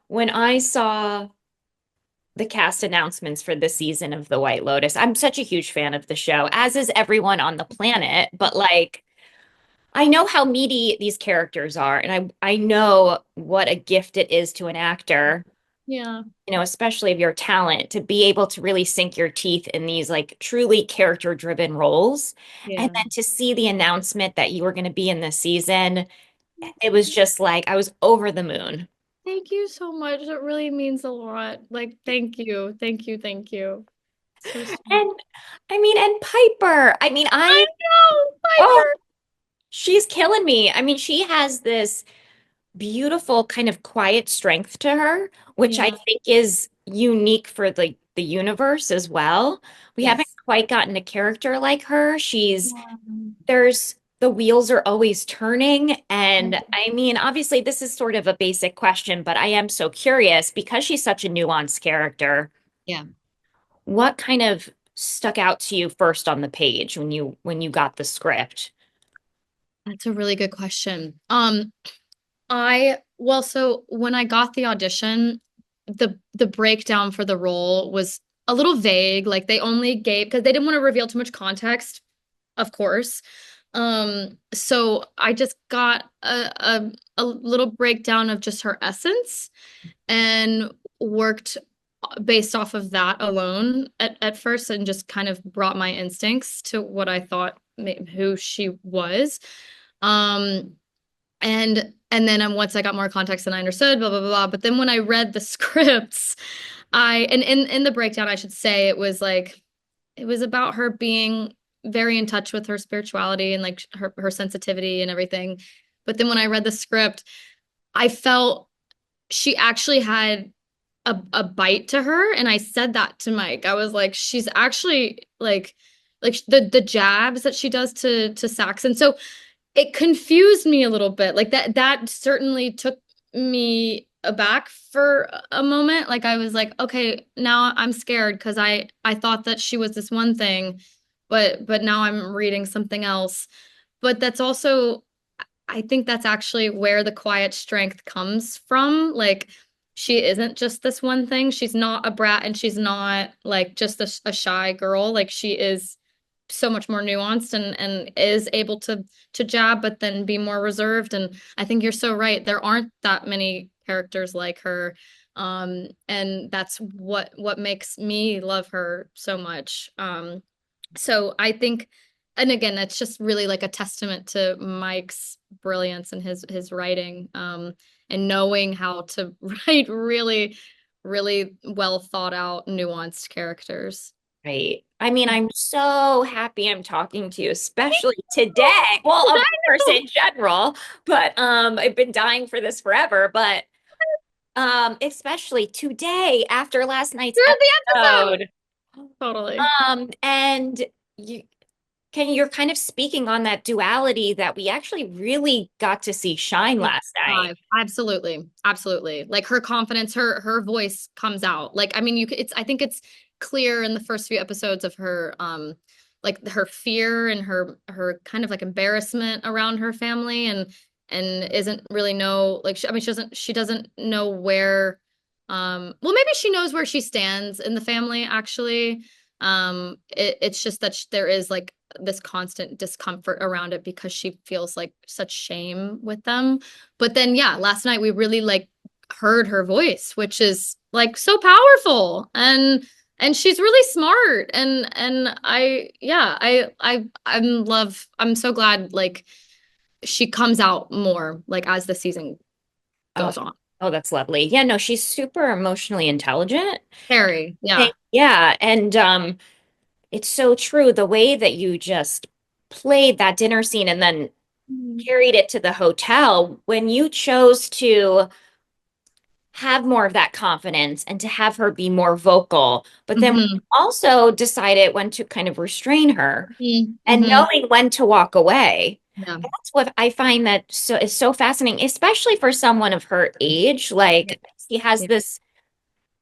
when I saw the cast announcements for this season of The White Lotus, I'm such a huge fan of the show, as is everyone on the planet. But like, I know how meaty these characters are, and I know what a gift it is to an actor, Yeah. especially of your talent, to be able to really sink your teeth in these like truly character-driven roles. And Yeah. then to see the announcement that you were going to be in this season, it was just like I was over the moon. Thank you so much. It really means a lot. Like, thank you. Thank you. Thank you. So sweet. And I mean, and Piper, I mean, I know, oh, Piper. she's killing me. I mean, she has this beautiful kind of quiet strength to her, which I Yeah. think is unique for the universe as well. We haven't Yes. quite gotten a character like her. Yeah. There's the wheels are always turning. And I mean, obviously, this is sort of a basic question, but I am so curious because she's such a nuanced character. Yeah. What kind of stuck out to you first on the page when you got the script? That's a really good question. So when I got the audition, the breakdown for the role was a little vague. Like they only gave because they didn't want to reveal too much context, of course. So I just got a little breakdown of just her essence and worked based off of that alone at first and just kind of brought my instincts to what I thought who she was. Um, and then once I got more context and I understood, blah blah blah, blah. But then when I read the scripts, I and in the breakdown, I should say it was like it was about her being very in touch with her spirituality and like her sensitivity and everything. But then when I read the script, I felt she actually had a bite to her, and I said that to Mike. I was like, she's actually like the jabs that she does to Saxon. So it confused me a little bit. Like that certainly took me aback for a moment. Like I was like, okay, now I'm scared because I thought that she was this one thing, but now I'm reading something else. But that's also I think that's actually where the quiet strength comes from. Like she isn't just this one thing. She's not a brat and she's not like just a shy girl. Like she is so much more nuanced and is able to jab but then be more reserved, and I think you're so right, there aren't that many characters like her, and that's what makes me love her so much. So I think, and again, that's just really like a testament to Mike's brilliance and his writing, and knowing how to write really really well thought out nuanced characters. Right. I mean, I'm so happy I'm talking to you, especially today. Well, of course, in general, but I've been dying for this forever, but especially today after last night's You're the episode. episode. Totally. And you you're kind of speaking on that duality that we actually really got to see shine Big last night. five. Absolutely. Absolutely. Like her confidence, her voice comes out. Like, I mean, it's I think it's clear in the first few episodes of her like her fear and her kind of like embarrassment around her family and isn't really know like I mean she doesn't know where well maybe she knows where she stands in the family actually. It's just that there is like this constant discomfort around it because she feels like such shame with them. But then, yeah, last night we really like heard her voice, which is like so powerful and she's really smart and I'm so glad like she comes out more like as the season Oh, goes on. oh, that's lovely. Yeah, no, she's super emotionally intelligent. Harry, yeah. Yeah, and it's so true the way that you just played that dinner scene and then carried it to the hotel when you chose to have more of that confidence and to have her be more vocal, but then Mm-hmm. also decided when to kind of restrain her and Mm-hmm. knowing when to walk away. Yeah. That's what I find that is so fascinating, especially for someone of her age. Yeah. Like she has Yeah. this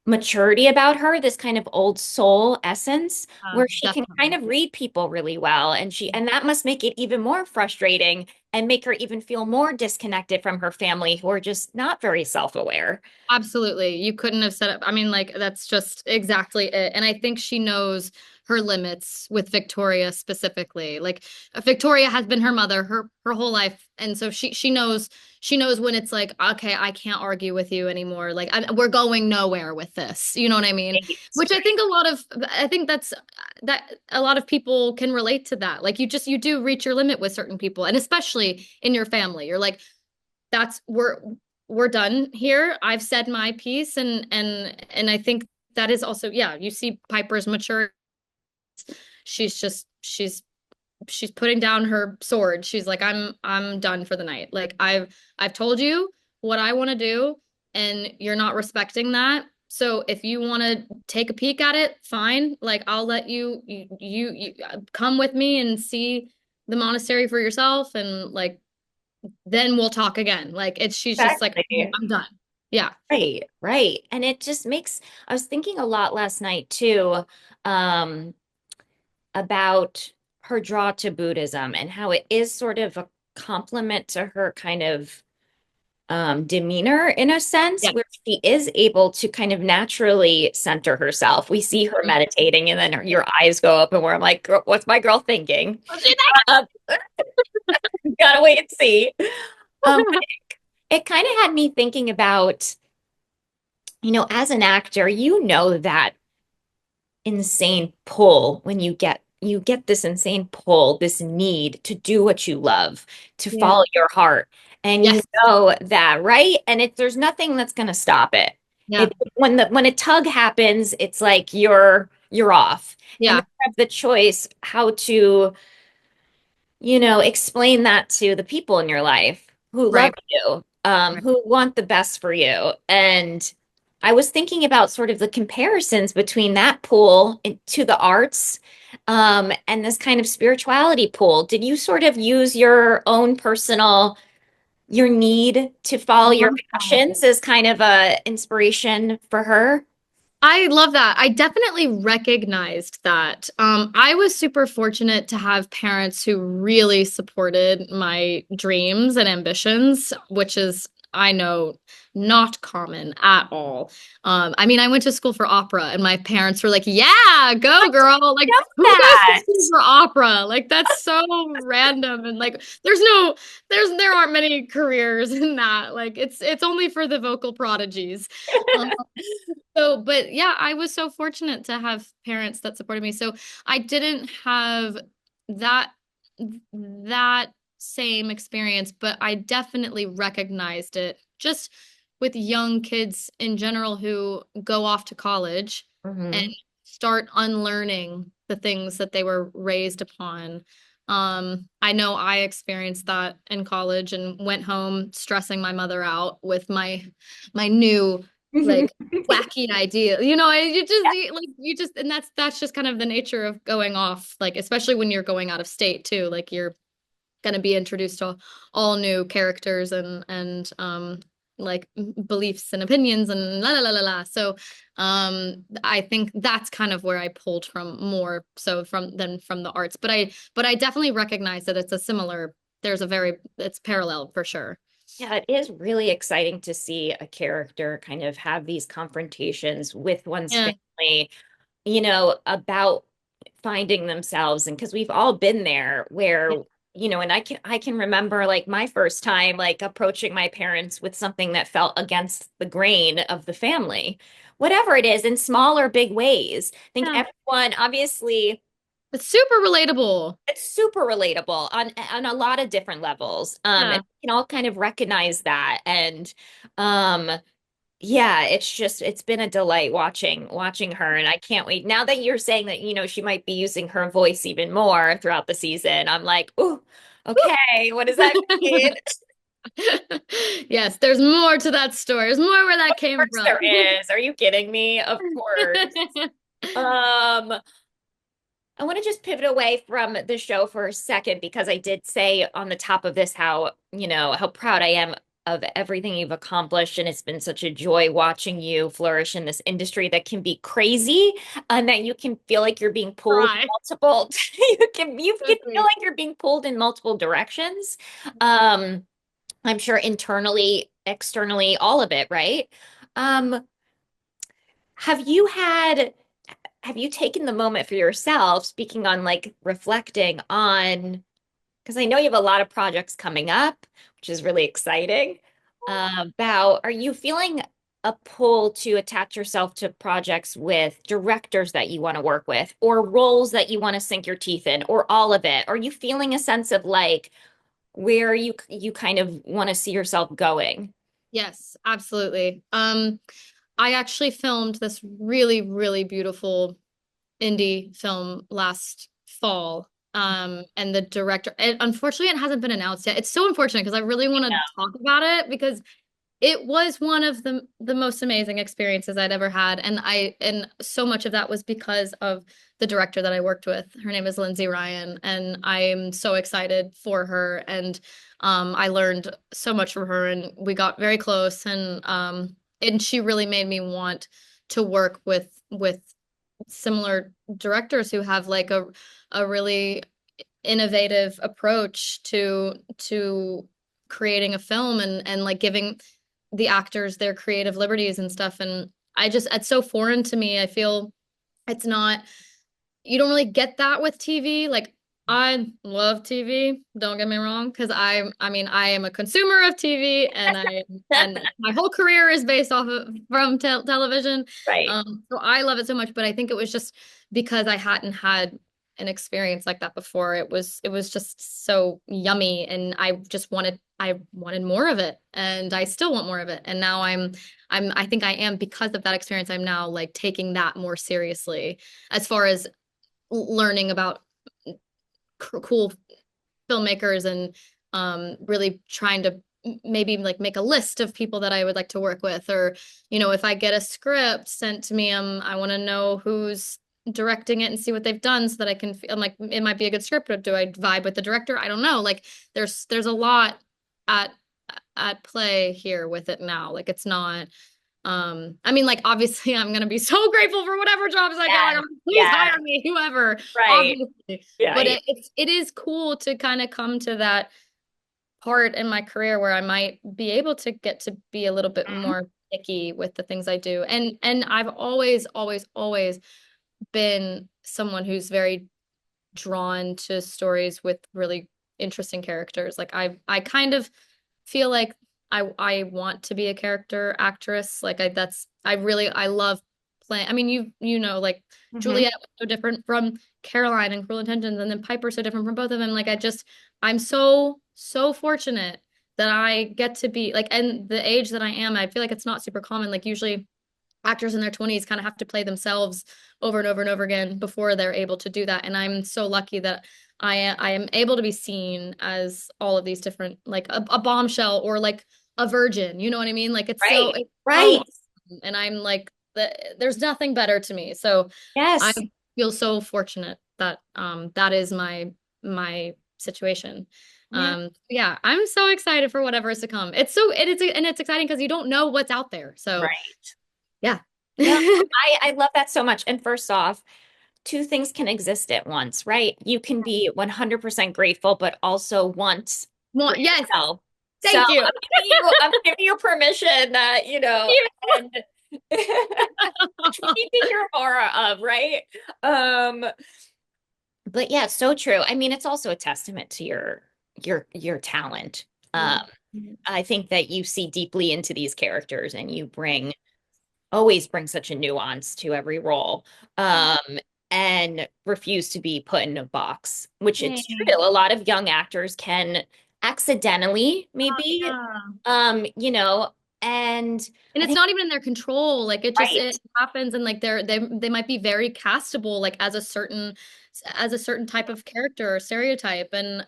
maturity about her, this kind of old soul essence where she can kind Definitely. of read people really well. And that must make it even more frustrating and make her even feel more disconnected from her family who are just not very self-aware. Absolutely. You couldn't have set up. I mean, like, that's just exactly it. And I think she knows her limits with Victoria specifically. Like, Victoria has been her mother her whole life. And so she knows when it's like, okay, I can't argue with you anymore. Like, we're going nowhere with this. You know what I mean? Which I think that a lot of people can relate to that. Like, you do reach your limit with certain people, and especially in your family. You're like, that's we're done here. I've said my piece, and I think that is also, yeah, you see Piper's mature. She's putting down her sword. She's like, I'm done for the night. Like, I've told you what I want to do, and you're not respecting that. So if you want to take a peek at it, fine. Like, I'll let you come with me and see the monastery for yourself, and like, then we'll talk again. Like, she's just like, Exactly. I'm done. Yeah. Right, right. And it just makes, I was thinking a lot last night too, um, about her draw to Buddhism and how it is sort of a complement to her kind of demeanor in a sense, Yeah. where she is able to kind of naturally center herself. We see her Mhm. meditating, and then your eyes go up, and we're like, What's my girl thinking?" I'll do that. Uh, Gotta wait and see. But it kind of had me thinking about, as an actor, that insane pull when you get this insane pull, this need to do what you love, to Yeah. follow your heart. And you Yes. know that, right? And there's nothing that's gonna stop it. Yeah. When a tug happens, it's like you're off. And then Yeah. you have the choice how to explain that to the people in your life who love Right. you, Right. who want the best for you. And I was thinking about sort of the comparisons between that pool to the arts, and this kind of spirituality pool. Did you sort of use your need to follow your Love that. passions as kind of a inspiration for her? I love that. I definitely recognized that. I was super fortunate to have parents who really supported my dreams and ambitions, which is, I know, not common at all. I mean, I went to school for opera, and my parents were like, "Yeah, go, girl!" Like, Know who goes to that. school for opera? Like, that's so random, and like, there aren't many careers in that. Like, it's only for the vocal prodigies. Um, so, but yeah, I was so fortunate to have parents that supported me. So I didn't have that that same experience, but I definitely recognized it just with young kids in general who go off to college and Hmm. start unlearning the things that they were raised upon. I know I experienced that in college and went home stressing my mother out with my new, like, wacky idea. And that's just kind of the nature of going off, like, especially when you're going out of state too. Like, you're going to be introduced to all new characters and like beliefs and opinions and la la la la la. So I think that's kind of where I pulled from more so from the arts. But I definitely recognize that it's parallel for sure. Yeah, it is really exciting to see a character kind of have these confrontations with one's Yeah. family, about finding themselves. And because we've all been there Yeah. where, and I can remember like my first time like approaching my parents with something that felt against the grain of the family, whatever it is, in small or big ways. I think Yeah. everyone obviously It's super relatable. it's super relatable on a lot of different levels. And Yeah. we can all kind of recognize that. And um yeah, it's been a delight watching her, and I can't wait. Now that you're saying that, she might be using her voice even more throughout the season, I'm like, "Ooh, okay, what does that mean?" Yes, there's more to that story. There's more where that Of came course from. there is. Are you kidding me? Of course. Um, I want to just pivot away from the show for a second because I did say on the top of this how proud I am of everything you've accomplished, and it's been such a joy watching you flourish in this industry that can be crazy, and that you can feel like you're being pulled Try. multiple you can So feel sweet. like you're being pulled in multiple directions. Um, I'm sure internally, externally, all of it, right? Um, have you had have you taken the moment for yourself, speaking on like reflecting on, because I know you have a lot of projects coming up, which is really exciting. About, are you feeling a pull to attach yourself to projects with directors that you want to work with, or roles that you want to sink your teeth in, or all of it? Are you feeling a sense of like where you kind of want to see yourself going? Yes, absolutely. I actually filmed this really, really beautiful indie film last fall. And the director, unfortunately, it hasn't been announced yet. It's so unfortunate because I really want to talk about it because it was one of the most amazing experiences I'd ever had, and so much of that was because of the director that I worked with. Her name is Lindsay Ryan, and I am so excited for her. And I learned so much from her, and we got very close. And she really made me want to work with similar directors who have like a really innovative approach to creating a film and like giving the actors their creative liberties and stuff. And it's so foreign to me. I feel it's not, you don't really get that with TV. Like, I love TV, don't get me wrong, because I mean, I am a consumer of TV, and my whole career is based off of from television. Right. So I love it so much, but I think it was just because I hadn't had an experience like that before. It was just so yummy, and I wanted more of it, and I still want more of it. And now I think I am, because of that experience, I'm now like taking that more seriously as far as learning about cool filmmakers, and really trying to maybe like make a list of people that I would like to work with. Or if I get a script sent to me, I want to know who's directing it and see what they've done so that I'm like, it might be a good script, but do I vibe with the director? I don't know. Like, there's a lot at at play here with it now. Like, it's not, I mean, like, obviously I'm gonna be so grateful for whatever jobs I get. Like, Yes. please Yes. hire me, whoever, Right. obviously. But Right. it is cool to kind of come to that part in my career where I might be able to get to be a little bit Mhm. more picky with the things I do. And I've always, always, always been someone who's very drawn to stories with really interesting characters. Like, I kind of feel like I want to be a character actress. Like, I love playing. I mean, like, Mhm. Juliet was so different from Caroline and Cruel Intentions, and then Piper so different from both of them. Like, I'm so fortunate that I get to be like, and the age that I am, I feel like it's not super common. Like, usually actors in their 20s kind of have to play themselves over and over and over again before they're able to do that. And I'm so lucky that I am able to be seen as all of these different, like a bombshell or like a virgin. You know what I mean? Like, Right. it's so Right. awesome. And I'm like, there's nothing better to me. So I Yes. feel so fortunate that that is my situation. Yeah. Yeah, I'm so excited for whatever is to come. It's exciting because you don't know what's out there. So Right. yeah. No, I love that so much. And first off, two things can exist at once, right? You can be 100% grateful, but also want for Yes, yourself. So thank you. I'm giving you permission that, and which we need to hear more of, right? Um, but yeah, so true. I mean, it's also a testament to your talent. Um, Mhm. I think that you see deeply into these characters and you always bring such a nuance to every role. Um, and refuse to be put in a box, which it's true. Thanks. A lot of young actors can accidentally, maybe, Yeah. um, you know, and And I it's think, not even in their control. Like, it right, happens, and like they might be very castable, like as a certain type of character or stereotype. And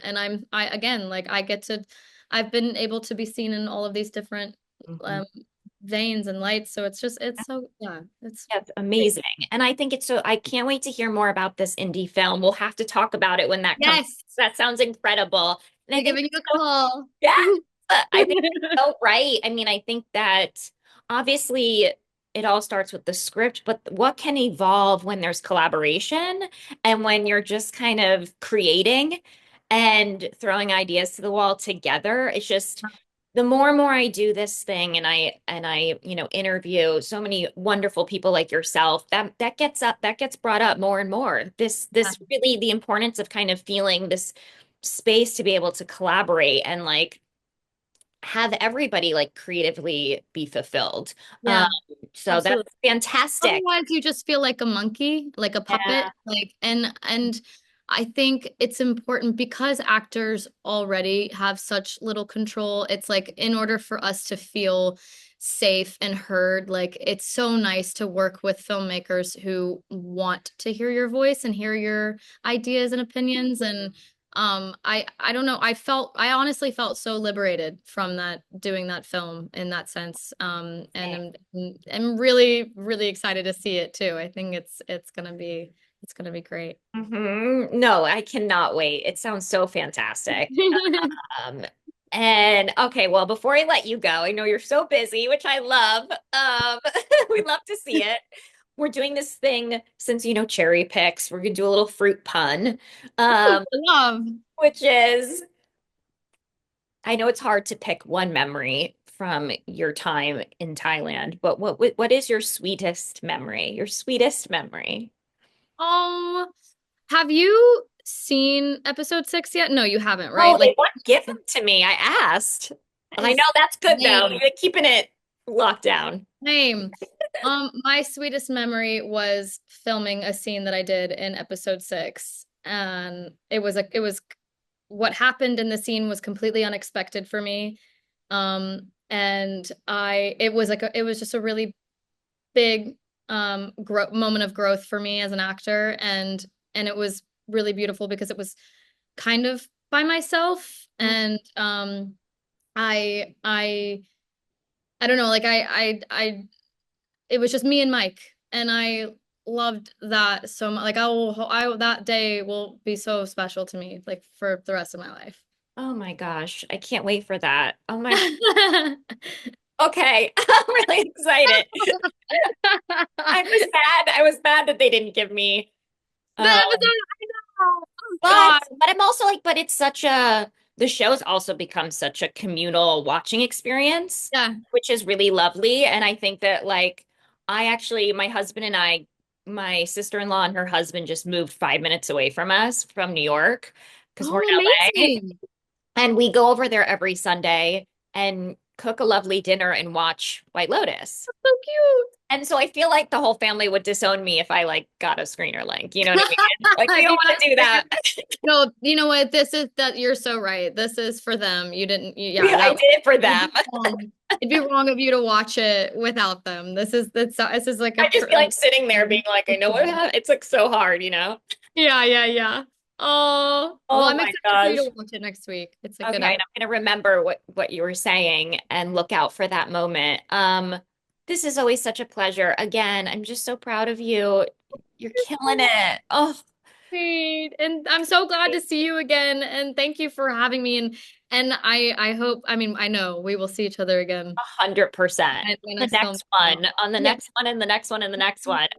I again, like, I've been able to be seen in all of these different Mhm. um veins and lights. So it's so, yeah, it's That's great. amazing. And I think it's so, I can't wait to hear more about this indie film. We'll have to talk about it when that comes. Yes, That sounds incredible. And I be think giving you it's a so, call. yeah, I think you're so right. I mean, I think that obviously it all starts with the script, but what can evolve when there's collaboration and when you're just kind of creating and throwing ideas to the wall together? It's just the more and more I do this thing and I, interview so many wonderful people like yourself, that gets brought up more and more. This really the importance of kind of feeling this space to be able to collaborate and like have everybody like creatively be fulfilled. Um, Yeah, so that's absolutely. fantastic. Otherwise, you just feel like a monkey, like a puppet. Yeah. Like, and I think it's important because actors already have such little control. It's like in order for us to feel safe and heard, like it's so nice to work with filmmakers who want to hear your voice and hear your ideas and opinions. And I don't know. I honestly felt so liberated from that doing that film in that sense. I'm really really excited to see it too. I think it's gonna be great. No, I cannot wait. It sounds so fantastic. Um, and okay, well, before I let you go, I know you're so busy, which I love. We love to see it. We're doing this thing since cherry picks. We're gonna do a little fruit pun, um, Love. which is I know it's hard to pick one memory from your time in Thailand, but what is your sweetest memory? Your sweetest memory? Um, have you seen episode 6 yet? No, you haven't, Oh, right? they Like won't give them to me. I asked. I know is that's good though. lame. You're keeping it locked down. Lame. My sweetest memory was filming a scene that I did in episode 6. And it was what happened in the scene was completely unexpected for me. And it was it was just a really big moment of growth for me as an actor, and it was really beautiful because it was kind of by myself, and I I don't know, like it was just me and Mike, and I loved that so much. Like I that day will be so special to me, like for the rest of my life. Oh my gosh, I can't wait for that. Oh my. Okay, I'm really excited. I was mad. I was mad that they didn't give me. The Uh, episode, I know. Oh but God. but I'm also like, but it's such a the show's also become such a communal watching experience, Yeah. which is really lovely. And I think that like I actually, my husband and I, my sister-in-law and her husband just moved 5 minutes away from us from New York because we're Oh, in LA. amazing. And we go over there every Sunday and cook a lovely dinner and watch White Lotus. So cute. And so I feel like the whole family would disown me if I like got a screener link. You know what I mean? Like we If don't you want got to do that. no, you know what? This is that you're so right. This is for them. You didn't, We, yeah, I that did it for it'd them. be wrong. It'd be wrong of you to watch it without them. This is like I just be like sitting there being like, I know what happened. It's like so hard, you know? yeah, yeah, yeah. Oh, well, Oh I'm my excited for you gosh. to watch it next week. It's a Okay, good and episode. I'm gonna remember what you were saying and look out for that moment. This is always such a pleasure. Again, I'm just so proud of you. You're killing it. Oh, Sweet. And I'm so glad to see you again. And thank you for having me. And I hope, I mean, I know we will see each other again 100%. when The this film next comes out. one, on the Yeah. next one, and the next one, and the next one.